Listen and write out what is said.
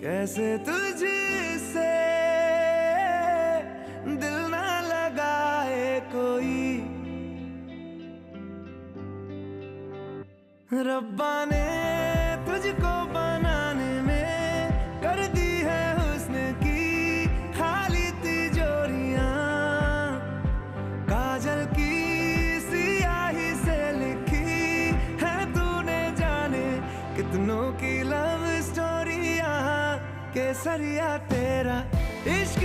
कैसे तुझसे दिल ना लगाए कोई। रब्बा ने तुझको बनाने में कर दी है हुस्न की खाली तिजोरियां। काजल की सियाही से लिखी है तूने जाने कितनों की लव स्टोरियां। केसरिया तेरा इश्क